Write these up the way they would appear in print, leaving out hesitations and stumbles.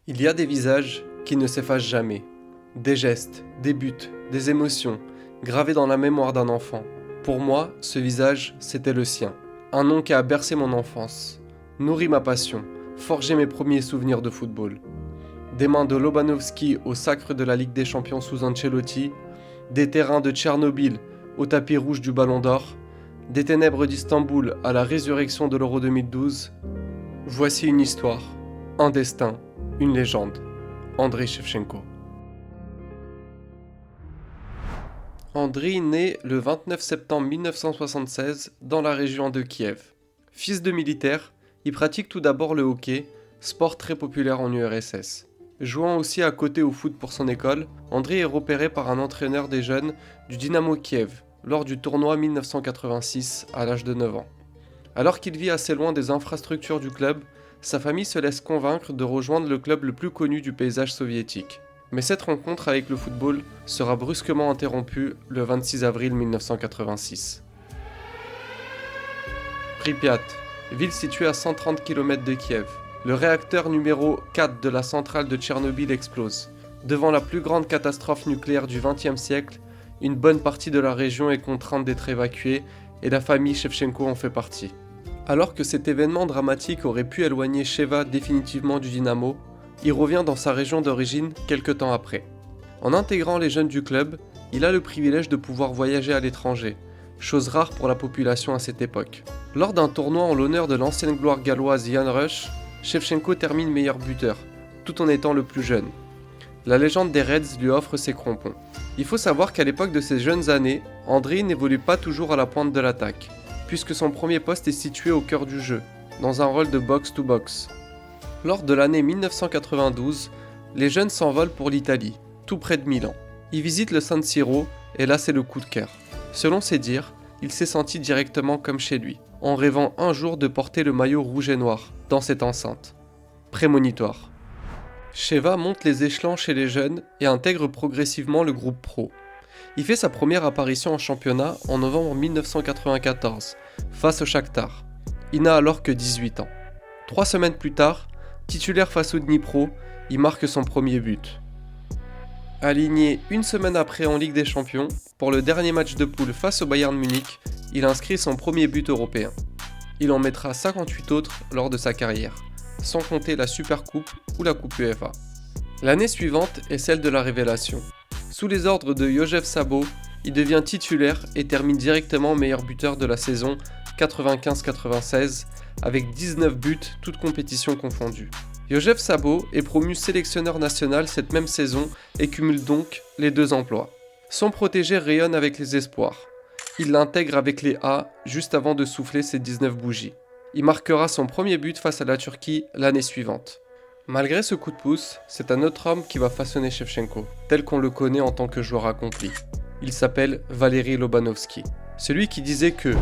Il y a des visages qui ne s'effacent jamais. Des gestes, des buts, des émotions, gravés dans la mémoire d'un enfant. Pour moi, ce visage, c'était le sien. Un nom qui a bercé mon enfance, nourri ma passion, forgé mes premiers souvenirs de football. Des mains de Lobanovski au sacre de la Ligue des Champions sous Ancelotti, des terrains de Tchernobyl au tapis rouge du Ballon d'Or, des ténèbres d'Istanbul à la résurrection de l'Euro 2012. Voici une histoire, un destin, une légende. Andriy Shevchenko. Andriy naît le 29 septembre 1976 dans la région de Kiev. Fils de militaire, il pratique tout d'abord le hockey, sport très populaire en URSS. Jouant aussi à côté au foot pour son école, Andriy est repéré par un entraîneur des jeunes du Dynamo Kiev lors du tournoi 1986 à l'âge de 9 ans. Alors qu'il vit assez loin des infrastructures du club, sa famille se laisse convaincre de rejoindre le club le plus connu du paysage soviétique. Mais cette rencontre avec le football sera brusquement interrompue le 26 avril 1986. Pripyat, ville située à 130 km de Kiev. Le réacteur numéro 4 de la centrale de Tchernobyl explose. Devant la plus grande catastrophe nucléaire du XXe siècle, une bonne partie de la région est contrainte d'être évacuée et la famille Shevchenko en fait partie. Alors que cet événement dramatique aurait pu éloigner Sheva définitivement du Dynamo, il revient dans sa région d'origine quelques temps après. En intégrant les jeunes du club, il a le privilège de pouvoir voyager à l'étranger, chose rare pour la population à cette époque. Lors d'un tournoi en l'honneur de l'ancienne gloire galloise Jan Rush, Shevchenko termine meilleur buteur, tout en étant le plus jeune. La légende des Reds lui offre ses crampons. Il faut savoir qu'à l'époque de ses jeunes années, Andriy n'évolue pas toujours à la pointe de l'attaque, puisque son premier poste est situé au cœur du jeu, dans un rôle de box-to-box. Lors de l'année 1992, les jeunes s'envolent pour l'Italie, tout près de Milan. Ils visitent le San Siro, et là c'est le coup de cœur. Selon ses dires, il s'est senti directement comme chez lui, en rêvant un jour de porter le maillot rouge et noir, dans cette enceinte. Prémonitoire. Sheva monte les échelons chez les jeunes et intègre progressivement le groupe pro. Il fait sa première apparition en championnat en novembre 1994, face au Shakhtar. Il n'a alors que 18 ans. 3 semaines plus tard, titulaire face au Dnipro, il marque son premier but. Aligné une semaine après en Ligue des Champions, pour le dernier match de poule face au Bayern Munich, il inscrit son premier but européen. Il en mettra 58 autres lors de sa carrière, sans compter la Supercoupe ou la Coupe UEFA. L'année suivante est celle de la révélation. Sous les ordres de Jozef Sabo, il devient titulaire et termine directement meilleur buteur de la saison 95-96 avec 19 buts, toutes compétitions confondues. Jozef Sabo est promu sélectionneur national cette même saison et cumule donc les 2 emplois. Son protégé rayonne avec les espoirs. Il l'intègre avec les A juste avant de souffler ses 19 bougies. Il marquera son premier but face à la Turquie l'année suivante. Malgré ce coup de pouce, c'est un autre homme qui va façonner Shevchenko, tel qu'on le connaît en tant que joueur accompli. Il s'appelle Valeri Lobanovski. Celui qui disait que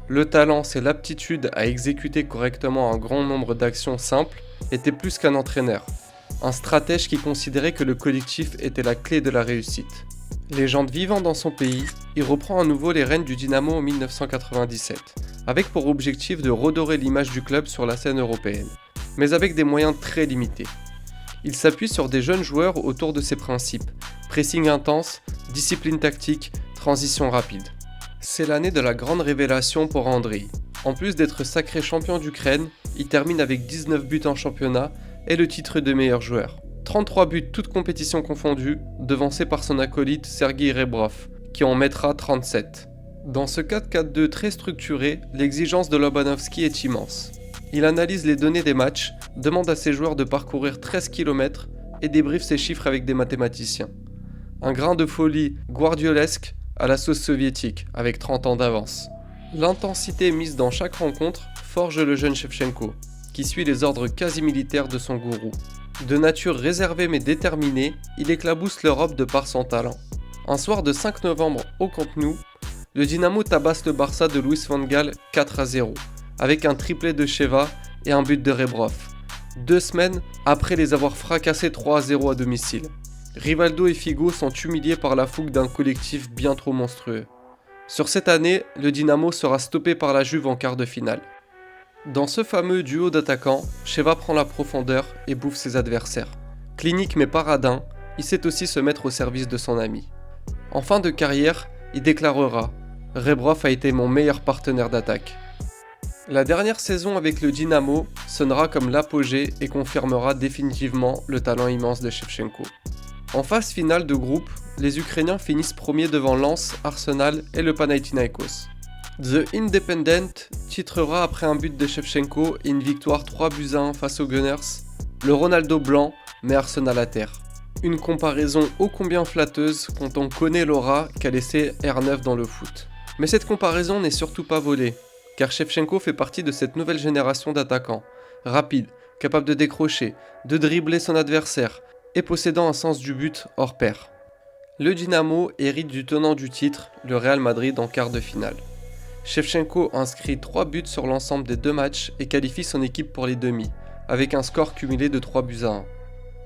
le talent, c'est l'aptitude à exécuter correctement un grand nombre d'actions simples, était plus qu'un entraîneur. Un stratège qui considérait que le collectif était la clé de la réussite. Légende vivant dans son pays, il reprend à nouveau les rênes du Dynamo en 1997, avec pour objectif de redorer l'image du club sur la scène européenne, mais avec des moyens très limités. Il s'appuie sur des jeunes joueurs autour de ses principes, pressing intense, discipline tactique, transition rapide. C'est l'année de la grande révélation pour Andriy. En plus d'être sacré champion d'Ukraine, il termine avec 19 buts en championnat et le titre de meilleur joueur. 33 buts toutes compétitions confondues, devancé par son acolyte Sergei Rebrov, qui en mettra 37. Dans ce 4-4-2 très structuré, l'exigence de Lobanovski est immense. Il analyse les données des matchs, demande à ses joueurs de parcourir 13 km et débriefe ses chiffres avec des mathématiciens. Un grain de folie guardiolesque à la sauce soviétique, avec 30 ans d'avance. L'intensité mise dans chaque rencontre forge le jeune Shevchenko, qui suit les ordres quasi militaires de son gourou. De nature réservée mais déterminée, il éclabousse l'Europe de par son talent. Un soir de 5 novembre au Camp Nou, le Dynamo tabasse le Barça de Louis van Gaal 4-0, avec un triplé de Sheva et un but de Rebrov, 2 semaines après les avoir fracassés 3-0 à domicile. Rivaldo et Figo sont humiliés par la fougue d'un collectif bien trop monstrueux. Sur cette année, le Dynamo sera stoppé par la Juve en quart de finale. Dans ce fameux duo d'attaquants, Sheva prend la profondeur et bouffe ses adversaires. Clinique mais pas radin, il sait aussi se mettre au service de son ami. En fin de carrière, il déclarera « Rebrov a été mon meilleur partenaire d'attaque ». La dernière saison avec le Dynamo sonnera comme l'apogée et confirmera définitivement le talent immense de Shevchenko. En phase finale de groupe, les Ukrainiens finissent premiers devant Lens, Arsenal et le Panathinaikos. The Independent titrera après un but de Shevchenko et une victoire 3-1 face aux Gunners, le Ronaldo blanc met Arsenal à terre. Une comparaison ô combien flatteuse quand on connaît l'aura qu'a laissé R9 dans le foot. Mais cette comparaison n'est surtout pas volée, car Shevchenko fait partie de cette nouvelle génération d'attaquants, rapides, capables de décrocher, de dribbler son adversaire et possédant un sens du but hors pair. Le Dynamo hérite du tenant du titre, le Real Madrid en quart de finale. Shevchenko inscrit 3 buts sur l'ensemble des 2 matchs et qualifie son équipe pour les demi, avec un score cumulé de 3-1.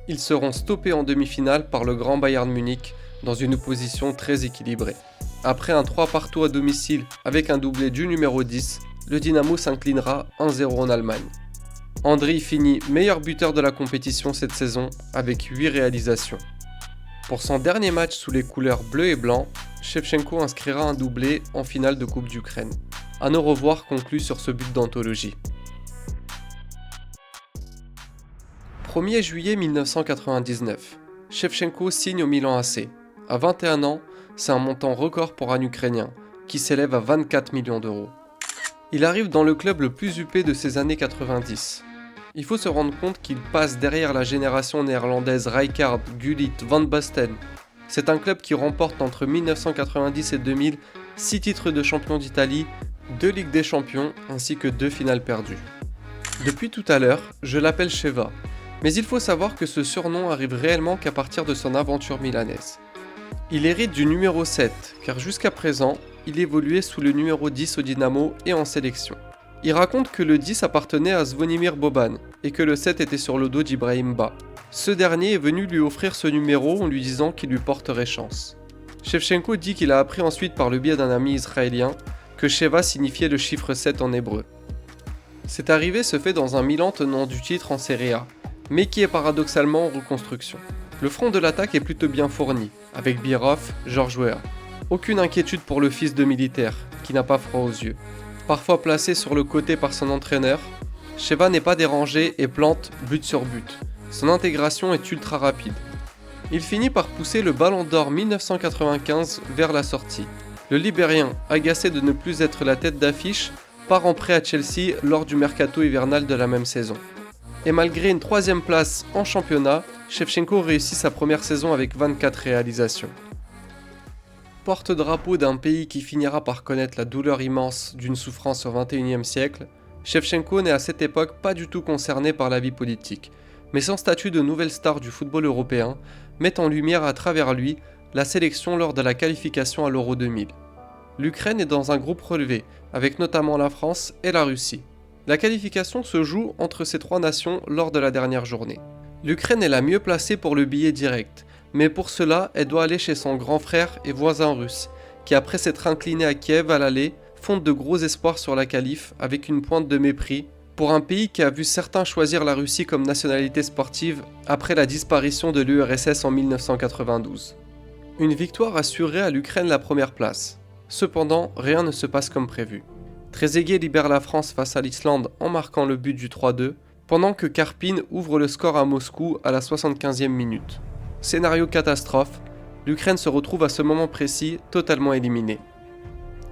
Ils seront stoppés en demi-finale par le grand Bayern Munich dans une opposition très équilibrée. Après un 3-0 à domicile avec un doublé du numéro 10, le Dynamo s'inclinera 1-0 en Allemagne. Andriy finit meilleur buteur de la compétition cette saison avec 8 réalisations. Pour son dernier match sous les couleurs bleu et blanc, Shevchenko inscrira un doublé en finale de Coupe d'Ukraine. Un au revoir conclut sur ce but d'anthologie. 1er juillet 1999, Shevchenko signe au Milan AC. À 21 ans, c'est un montant record pour un Ukrainien, qui s'élève à 24 millions d'euros. Il arrive dans le club le plus huppé de ces années 90. Il faut se rendre compte qu'il passe derrière la génération néerlandaise Rijkaard, Gullit, Van Basten. C'est un club qui remporte entre 1990 et 2000 6 titres de champion d'Italie, 2 Ligues des Champions ainsi que 2 finales perdues. Depuis tout à l'heure, je l'appelle Sheva. Mais il faut savoir que ce surnom arrive réellement qu'à partir de son aventure milanaise. Il hérite du numéro 7, car jusqu'à présent, il évoluait sous le numéro 10 au Dynamo et en sélection. Il raconte que le 10 appartenait à Zvonimir Boban et que le 7 était sur le dos d'Ibrahim Ba. Ce dernier est venu lui offrir ce numéro en lui disant qu'il lui porterait chance. Shevchenko dit qu'il a appris ensuite par le biais d'un ami israélien que Sheva signifiait le chiffre 7 en hébreu. Cette arrivée se fait dans un Milan tenant du titre en Serie A, mais qui est paradoxalement en reconstruction. Le front de l'attaque est plutôt bien fourni, avec Birov, Georges Weah. Aucune inquiétude pour le fils de militaire, qui n'a pas froid aux yeux. Parfois placé sur le côté par son entraîneur, Sheva n'est pas dérangé et plante but sur but. Son intégration est ultra rapide. Il finit par pousser le Ballon d'Or 1995 vers la sortie. Le Libérien, agacé de ne plus être la tête d'affiche, part en prêt à Chelsea lors du mercato hivernal de la même saison. Et malgré une 3e place en championnat, Shevchenko réussit sa première saison avec 24 réalisations. Porte-drapeau d'un pays qui finira par connaître la douleur immense d'une souffrance au XXIe siècle, Shevchenko n'est à cette époque pas du tout concerné par la vie politique, mais son statut de nouvelle star du football européen met en lumière à travers lui la sélection lors de la qualification à l'Euro 2000. L'Ukraine est dans un groupe relevé, avec notamment la France et la Russie. La qualification se joue entre ces 3 nations lors de la dernière journée. L'Ukraine est la mieux placée pour le billet direct, mais pour cela, elle doit aller chez son grand frère et voisin russe, qui après s'être incliné à Kiev à l'aller, fonde de gros espoirs sur la qualif avec une pointe de mépris pour un pays qui a vu certains choisir la Russie comme nationalité sportive après la disparition de l'URSS en 1992. Une victoire assurait à l'Ukraine la première place. Cependant, rien ne se passe comme prévu. Trezeguet libère la France face à l'Islande en marquant le but du 3-2, pendant que Karpin ouvre le score à Moscou à la 75e minute. Scénario catastrophe, l'Ukraine se retrouve à ce moment précis totalement éliminée.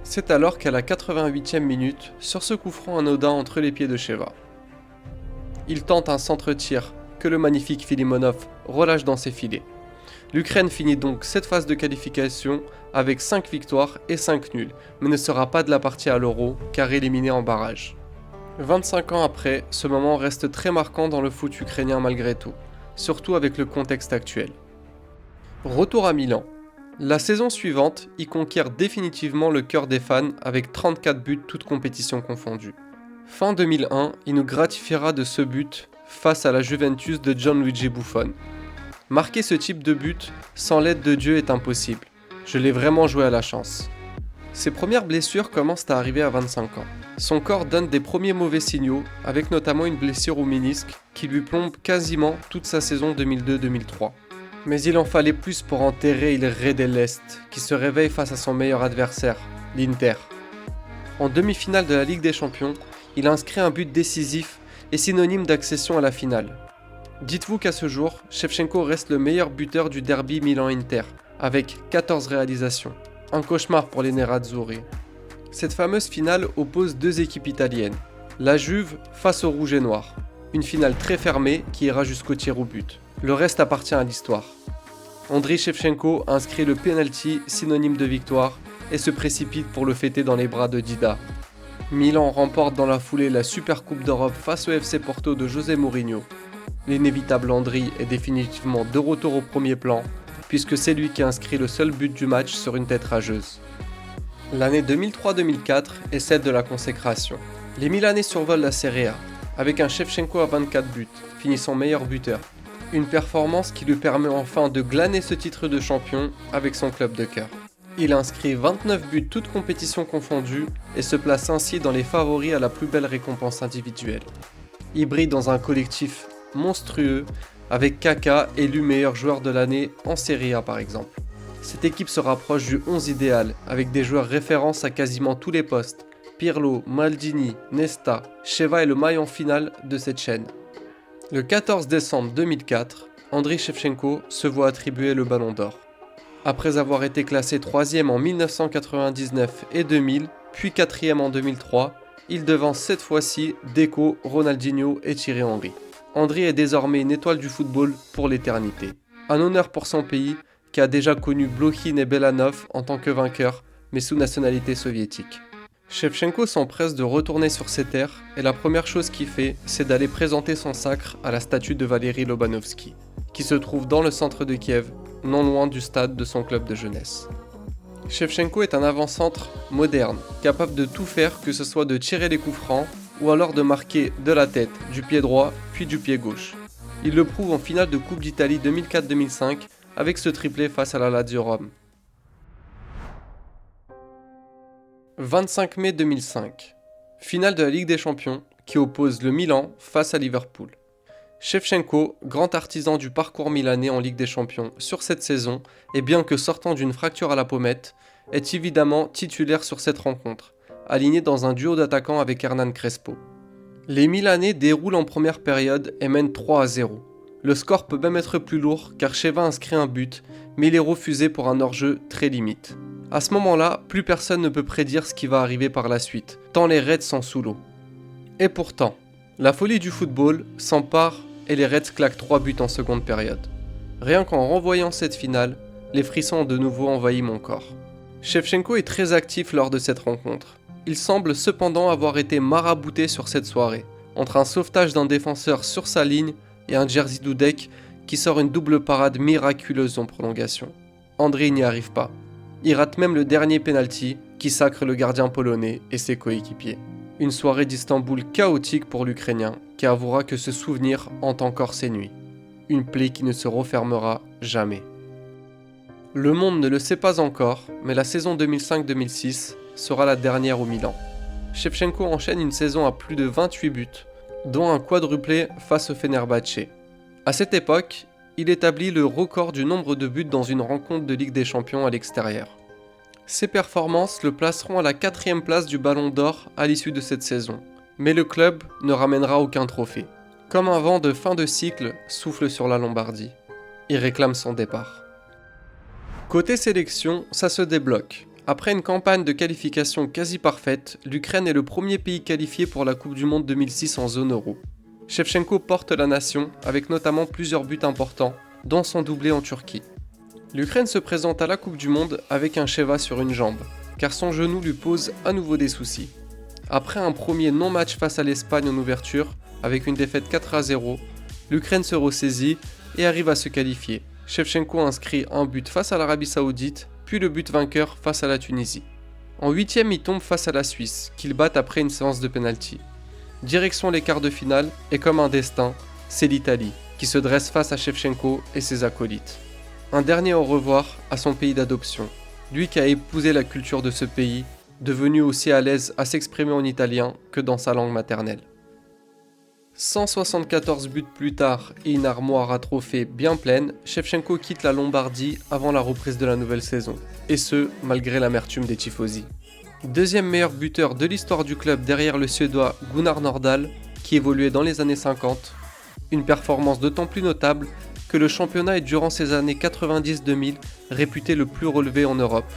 C'est alors qu'à la 88e minute, sur ce coup franc anodin entre les pieds de Sheva. Il tente un centre-tir que le magnifique Filimonov relâche dans ses filets. L'Ukraine finit donc cette phase de qualification avec 5 victoires et 5 nuls, mais ne sera pas de la partie à l'Euro car éliminée en barrage. 25 ans après, ce moment reste très marquant dans le foot ukrainien malgré tout, surtout avec le contexte actuel. Retour à Milan. La saison suivante, il conquiert définitivement le cœur des fans avec 34 buts toutes compétitions confondues. Fin 2001, il nous gratifiera de ce but face à la Juventus de Gianluigi Buffon. Marquer ce type de but sans l'aide de Dieu est impossible. Je l'ai vraiment joué à la chance. Ses premières blessures commencent à arriver à 25 ans. Son corps donne des premiers mauvais signaux, avec notamment une blessure au ménisque qui lui plombe quasiment toute sa saison 2002-2003. Mais il en fallait plus pour enterrer il Re dell'Est, qui se réveille face à son meilleur adversaire, l'Inter. En demi-finale de la Ligue des Champions, il inscrit un but décisif et synonyme d'accession à la finale. Dites-vous qu'à ce jour, Shevchenko reste le meilleur buteur du derby Milan-Inter, avec 14 réalisations. Un cauchemar pour les Nerazzurri. Cette fameuse finale oppose deux équipes italiennes, la Juve face au Rouge et Noir. Une finale très fermée qui ira jusqu'au tir au but. Le reste appartient à l'histoire. Andriy Shevchenko inscrit le penalty synonyme de victoire et se précipite pour le fêter dans les bras de Dida. Milan remporte dans la foulée la Super Coupe d'Europe face au FC Porto de José Mourinho. L'inévitable Andriy est définitivement de retour au premier plan, puisque c'est lui qui inscrit le seul but du match sur une tête rageuse. L'année 2003-2004 est celle de la consécration. Les Milanais survolent la Serie A, avec un Shevchenko à 24 buts, finissant meilleur buteur. Une performance qui lui permet enfin de glaner ce titre de champion avec son club de cœur. Il inscrit 29 buts toutes compétitions confondues et se place ainsi dans les favoris à la plus belle récompense individuelle. Il brille dans un collectif monstrueux, avec Kaka élu meilleur joueur de l'année en Serie A par exemple. Cette équipe se rapproche du 11 idéal, avec des joueurs références à quasiment tous les postes. Pirlo, Maldini, Nesta, Sheva est le maillon final de cette chaîne. Le 14 décembre 2004, Andriy Shevchenko se voit attribuer le Ballon d'Or. Après avoir été classé 3e en 1999 et 2000, puis 4e en 2003, il devance cette fois-ci Deco, Ronaldinho et Thierry Henry. Andriy est désormais une étoile du football pour l'éternité. Un honneur pour son pays, qui a déjà connu Blokhin et Belanov en tant que vainqueurs, mais sous nationalité soviétique. Shevchenko s'empresse de retourner sur ses terres, et la première chose qu'il fait, c'est d'aller présenter son sacre à la statue de Valéry Lobanovsky, qui se trouve dans le centre de Kiev, non loin du stade de son club de jeunesse. Shevchenko est un avant-centre moderne, capable de tout faire, que ce soit de tirer les coups francs, ou alors de marquer de la tête, du pied droit, puis du pied gauche. Il le prouve en finale de Coupe d'Italie 2004-2005 avec ce triplé face à la Lazio Rome. 25 mai 2005, finale de la Ligue des Champions qui oppose le Milan face à Liverpool. Shevchenko, grand artisan du parcours milanais en Ligue des Champions sur cette saison, et bien que sortant d'une fracture à la pommette, est évidemment titulaire sur cette rencontre, aligné dans un duo d'attaquants avec Hernan Crespo. Les Milanais déroulent en première période et mènent 3-0. Le score peut même être plus lourd car Sheva inscrit un but, mais il est refusé pour un hors-jeu très limite. À ce moment-là, plus personne ne peut prédire ce qui va arriver par la suite, tant les Reds sont sous l'eau. Et pourtant, la folie du football s'empare et les Reds claquent 3 buts en seconde période. Rien qu'en renvoyant cette finale, les frissons ont de nouveau envahi mon corps. Shevchenko est très actif lors de cette rencontre. Il semble cependant avoir été marabouté sur cette soirée, entre un sauvetage d'un défenseur sur sa ligne et un Jerzy Dudek qui sort une double parade miraculeuse en prolongation. Andriy n'y arrive pas. Il rate même le dernier penalty qui sacre le gardien polonais et ses coéquipiers. Une soirée d'Istanbul chaotique pour l'Ukrainien qui avouera que ce souvenir hante encore ses nuits. Une plaie qui ne se refermera jamais. Le monde ne le sait pas encore, mais la saison 2005-2006 sera la dernière au Milan. Shevchenko enchaîne une saison à plus de 28 buts, dont un quadruplé face au Fenerbahçe. À cette époque, il établit le record du nombre de buts dans une rencontre de Ligue des Champions à l'extérieur. Ses performances le placeront à la 4e place du Ballon d'Or à l'issue de cette saison, mais le club ne ramènera aucun trophée. Comme un vent de fin de cycle souffle sur la Lombardie. Il réclame son départ. Côté sélection, ça se débloque. Après une campagne de qualification quasi parfaite, l'Ukraine est le premier pays qualifié pour la Coupe du Monde 2006 en zone euro. Shevchenko porte la nation avec notamment plusieurs buts importants, dont son doublé en Turquie. L'Ukraine se présente à la Coupe du Monde avec un Sheva sur une jambe, car son genou lui pose à nouveau des soucis. Après un premier non-match face à l'Espagne en ouverture, avec une défaite 4-0, l'Ukraine se ressaisit et arrive à se qualifier. Shevchenko inscrit un but face à l'Arabie Saoudite, puis le but vainqueur face à la Tunisie. En 8e, il tombe face à la Suisse, qu'il bat après une séance de pénalty. Direction les quarts de finale, et comme un destin, c'est l'Italie, qui se dresse face à Shevchenko et ses acolytes. Un dernier au revoir à son pays d'adoption, lui qui a épousé la culture de ce pays, devenu aussi à l'aise à s'exprimer en italien que dans sa langue maternelle. 174 buts plus tard et une armoire à trophées bien pleine, Shevchenko quitte la Lombardie avant la reprise de la nouvelle saison, et ce, malgré l'amertume des tifosi. Deuxième meilleur buteur de l'histoire du club derrière le Suédois Gunnar Nordahl, qui évoluait dans les années 50, une performance d'autant plus notable que le championnat est durant ces années 90-2000 réputé le plus relevé en Europe.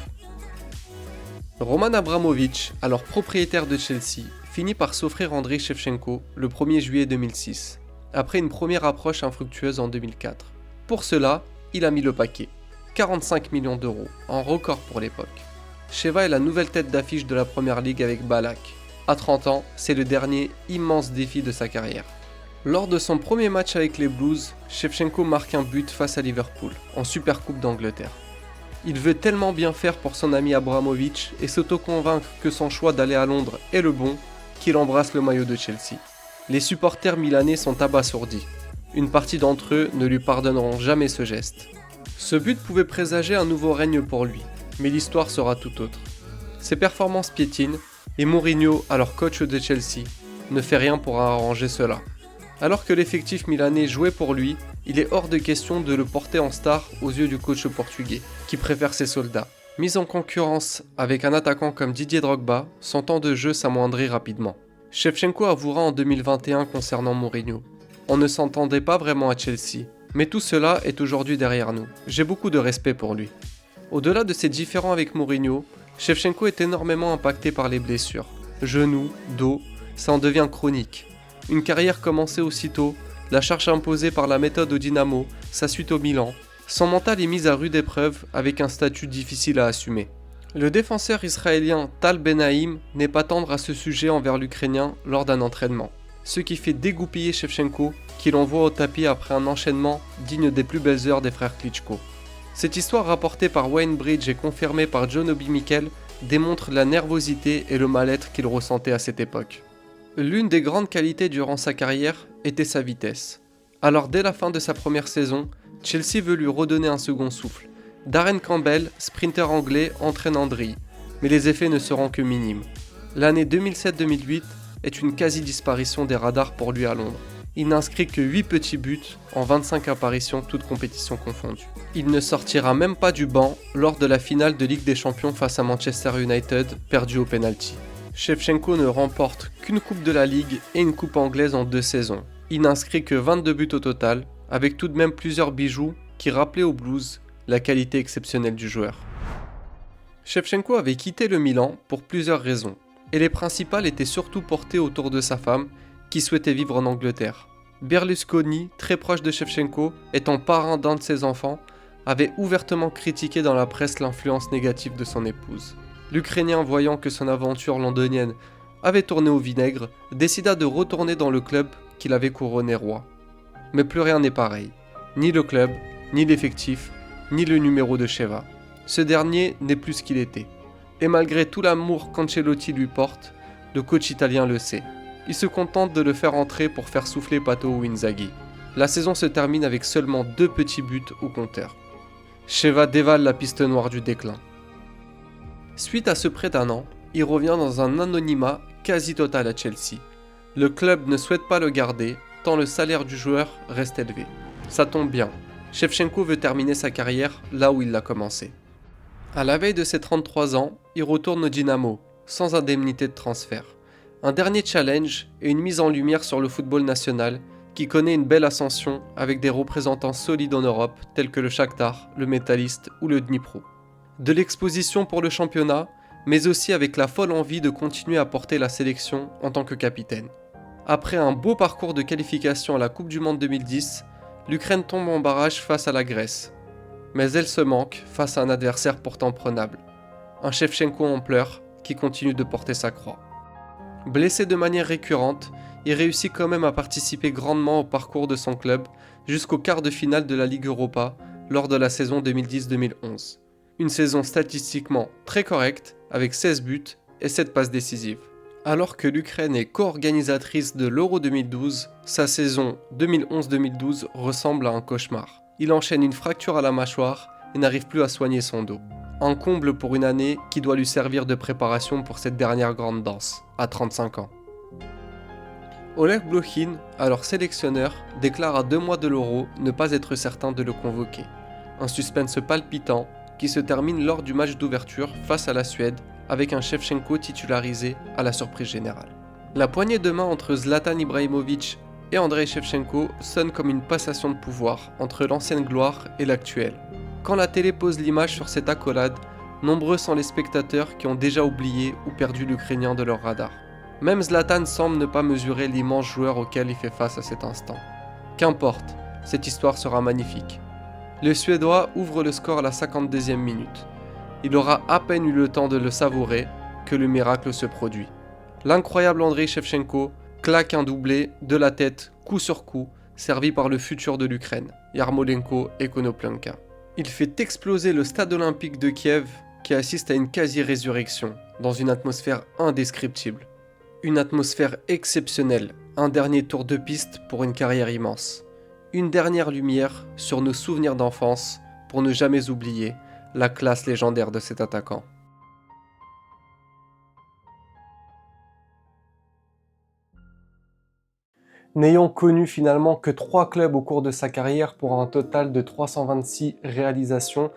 Roman Abramovich, alors propriétaire de Chelsea, finit par s'offrir Andriy Shevchenko le 1er juillet 2006, après une première approche infructueuse en 2004. Pour cela, il a mis le paquet, 45 millions d'euros, un record pour l'époque. Sheva est la nouvelle tête d'affiche de la Première Ligue avec Balak. À 30 ans, c'est le dernier immense défi de sa carrière. Lors de son premier match avec les Blues, Shevchenko marque un but face à Liverpool, en Supercoupe d'Angleterre. Il veut tellement bien faire pour son ami Abramovich et s'auto-convaincre que son choix d'aller à Londres est le bon, qu'il embrasse le maillot de Chelsea. Les supporters milanais sont abasourdis. Une partie d'entre eux ne lui pardonneront jamais ce geste. Ce but pouvait présager un nouveau règne pour lui, mais l'histoire sera tout autre. Ses performances piétinent et Mourinho, alors coach de Chelsea, ne fait rien pour arranger cela. Alors que l'effectif milanais jouait pour lui, il est hors de question de le porter en star aux yeux du coach portugais, qui préfère ses soldats. Mis en concurrence avec un attaquant comme Didier Drogba, son temps de jeu s'amoindrit rapidement. Shevchenko avouera en 2021 concernant Mourinho. On ne s'entendait pas vraiment à Chelsea, mais tout cela est aujourd'hui derrière nous. J'ai beaucoup de respect pour lui. Au-delà de ses différends avec Mourinho, Shevchenko est énormément impacté par les blessures. Genoux, dos, ça en devient chronique. Une carrière commencée aussitôt, la charge imposée par la méthode au Dynamo, sa suite au Milan, son mental est mis à rude épreuve avec un statut difficile à assumer. Le défenseur israélien Tal Benaim n'est pas tendre à ce sujet envers l'Ukrainien lors d'un entraînement, ce qui fait dégoupiller Shevchenko qui l'envoie au tapis après un enchaînement digne des plus belles heures des frères Klitschko. Cette histoire rapportée par Wayne Bridge et confirmée par John Obi Mikel démontre la nervosité et le mal-être qu'il ressentait à cette époque. L'une des grandes qualités durant sa carrière était sa vitesse. Alors dès la fin de sa première saison, Chelsea veut lui redonner un second souffle. Darren Campbell, sprinter anglais, entraîne Andriy, mais les effets ne seront que minimes. L'année 2007-2008 est une quasi-disparition des radars pour lui à Londres. Il n'inscrit que 8 petits buts en 25 apparitions, toutes compétitions confondues. Il ne sortira même pas du banc lors de la finale de Ligue des Champions face à Manchester United, perdue au pénalty. Shevchenko ne remporte qu'une coupe de la Ligue et une coupe anglaise en 2 saisons. Il n'inscrit que 22 buts au total, avec tout de même plusieurs bijoux qui rappelaient aux Blues la qualité exceptionnelle du joueur. Shevchenko avait quitté le Milan pour plusieurs raisons, et les principales étaient surtout portées autour de sa femme, qui souhaitait vivre en Angleterre. Berlusconi, très proche de Shevchenko, étant parrain d'un de ses enfants, avait ouvertement critiqué dans la presse l'influence négative de son épouse. L'Ukrainien, voyant que son aventure londonienne avait tourné au vinaigre, décida de retourner dans le club qu'il avait couronné roi. Mais plus rien n'est pareil. Ni le club, ni l'effectif, ni le numéro de Sheva. Ce dernier n'est plus ce qu'il était. Et malgré tout l'amour qu'Ancelotti lui porte, le coach italien le sait. Il se contente de le faire entrer pour faire souffler Pato ou Inzaghi. La saison se termine avec seulement 2 petits buts au compteur. Sheva dévale la piste noire du déclin. Suite à ce prêt d'1 an, il revient dans un anonymat quasi total à Chelsea. Le club ne souhaite pas le garder, tant le salaire du joueur reste élevé. Ça tombe bien, Shevchenko veut terminer sa carrière là où il l'a commencé. À la veille de ses 33 ans, il retourne au Dynamo, sans indemnité de transfert. Un dernier challenge et une mise en lumière sur le football national qui connaît une belle ascension avec des représentants solides en Europe tels que le Shakhtar, le Metalist ou le Dnipro. De l'exposition pour le championnat, mais aussi avec la folle envie de continuer à porter la sélection en tant que capitaine. Après un beau parcours de qualification à la Coupe du Monde 2010, l'Ukraine tombe en barrage face à la Grèce. Mais elle se manque face à un adversaire pourtant prenable. Un Shevchenko en pleurs qui continue de porter sa croix. Blessé de manière récurrente, il réussit quand même à participer grandement au parcours de son club jusqu'au quart de finale de la Ligue Europa lors de la saison 2010-2011. Une saison statistiquement très correcte avec 16 buts et 7 passes décisives. Alors que l'Ukraine est co-organisatrice de l'Euro 2012, sa saison 2011-2012 ressemble à un cauchemar. Il enchaîne une fracture à la mâchoire et n'arrive plus à soigner son dos. Un comble pour une année qui doit lui servir de préparation pour cette dernière grande danse, à 35 ans. Oleg Blokhin, alors sélectionneur, déclare à 2 mois de l'Euro ne pas être certain de le convoquer. Un suspense palpitant qui se termine lors du match d'ouverture face à la Suède avec un Shevchenko titularisé à la surprise générale. La poignée de main entre Zlatan Ibrahimovic et Andrei Shevchenko sonne comme une passation de pouvoir entre l'ancienne gloire et l'actuelle. Quand la télé pose l'image sur cette accolade, nombreux sont les spectateurs qui ont déjà oublié ou perdu l'Ukrainien de leur radar. Même Zlatan semble ne pas mesurer l'immense joueur auquel il fait face à cet instant. Qu'importe, cette histoire sera magnifique. Le Suédois ouvre le score à la 52e minute. Il aura à peine eu le temps de le savourer que le miracle se produit. L'incroyable Andrei Shevchenko claque un doublé de la tête, coup sur coup, servi par le futur de l'Ukraine, Yarmolenko et Konoplenka. Il fait exploser le stade olympique de Kiev qui assiste à une quasi-résurrection dans une atmosphère indescriptible. Une atmosphère exceptionnelle, un dernier tour de piste pour une carrière immense. Une dernière lumière sur nos souvenirs d'enfance pour ne jamais oublier la classe légendaire de cet attaquant. N'ayant connu finalement que 3 clubs au cours de sa carrière pour un total de 326 réalisations,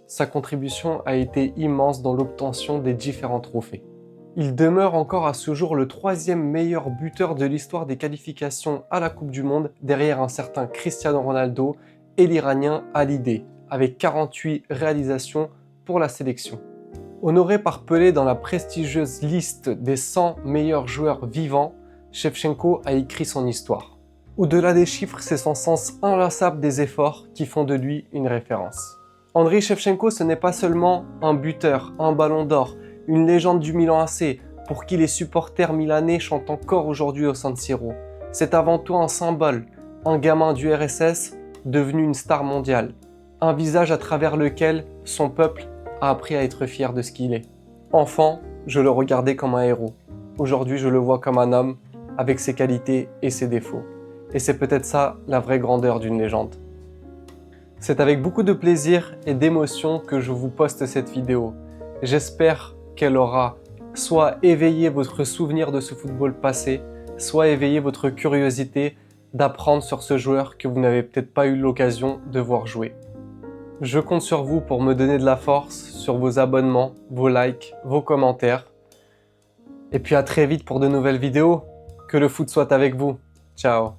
sa contribution a été immense dans l'obtention des différents trophées. Il demeure encore à ce jour le 3e meilleur buteur de l'histoire des qualifications à la Coupe du Monde, derrière un certain Cristiano Ronaldo et l'Iranien Halidé, avec 48 réalisations pour la sélection. Honoré par Pelé dans la prestigieuse liste des 100 meilleurs joueurs vivants, Shevchenko a écrit son histoire. Au-delà des chiffres, c'est son sens inlassable des efforts qui font de lui une référence. Andrei Shevchenko, ce n'est pas seulement un buteur, un ballon d'or, une légende du Milan AC, pour qui les supporters milanais chantent encore aujourd'hui au San Siro. C'est avant tout un symbole, un gamin du RSS devenu une star mondiale, un visage à travers lequel son peuple a appris à être fier de ce qu'il est. Enfant, je le regardais comme un héros. Aujourd'hui, je le vois comme un homme, avec ses qualités et ses défauts. Et c'est peut-être ça la vraie grandeur d'une légende. C'est avec beaucoup de plaisir et d'émotion que je vous poste cette vidéo. J'espère qu'elle aura soit éveillé votre souvenir de ce football passé, soit éveillé votre curiosité d'apprendre sur ce joueur que vous n'avez peut-être pas eu l'occasion de voir jouer. Je compte sur vous pour me donner de la force, sur vos abonnements, vos likes, vos commentaires. Et puis à très vite pour de nouvelles vidéos. Que le foot soit avec vous. Ciao.